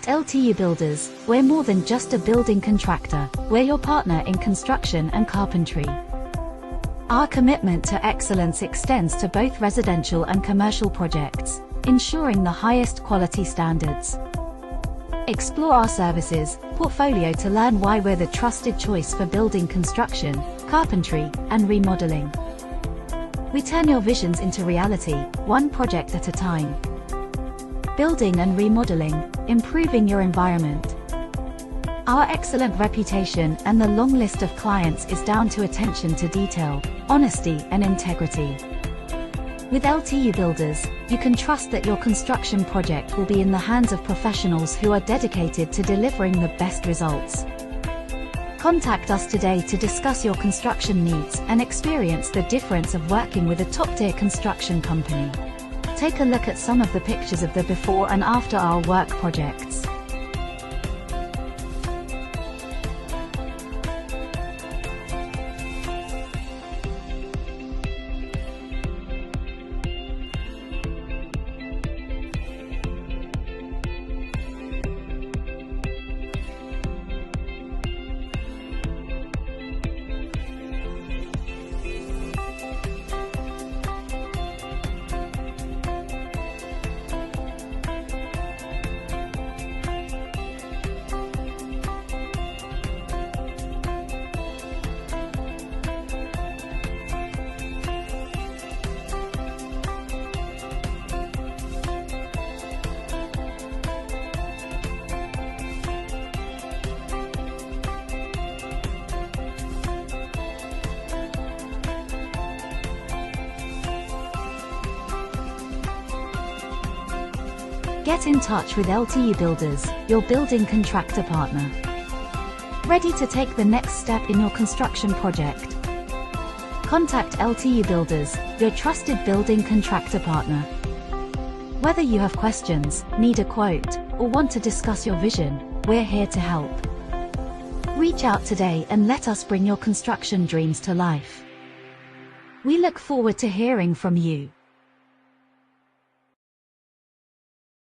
LTUbuilders, we're more than just a building contractor, we're your partner in construction and carpentry. Our commitment to excellence extends to both residential and commercial projects, ensuring the highest quality standards. Explore our services portfolio to learn why we're the trusted choice for building construction, carpentry, and remodeling. We turn your visions into reality, one project at a time. Building and remodeling, improving your environment. Our excellent reputation and the long list of clients is down to attention to detail, honesty, and integrity. With LTUbuilders, you can trust that your construction project will be in the hands of professionals who are dedicated to delivering the best results. Contact us today to discuss your construction needs and experience the difference of working with a top-tier construction company. Take a look at some of the pictures of the before and after our work projects. Get in touch with LTUbuilders, your building contractor partner. Ready to take the next step in your construction project? Contact LTUbuilders, your trusted building contractor partner. Whether you have questions, need a quote, or want to discuss your vision, we're here to help. Reach out today and let us bring your construction dreams to life. We look forward to hearing from you.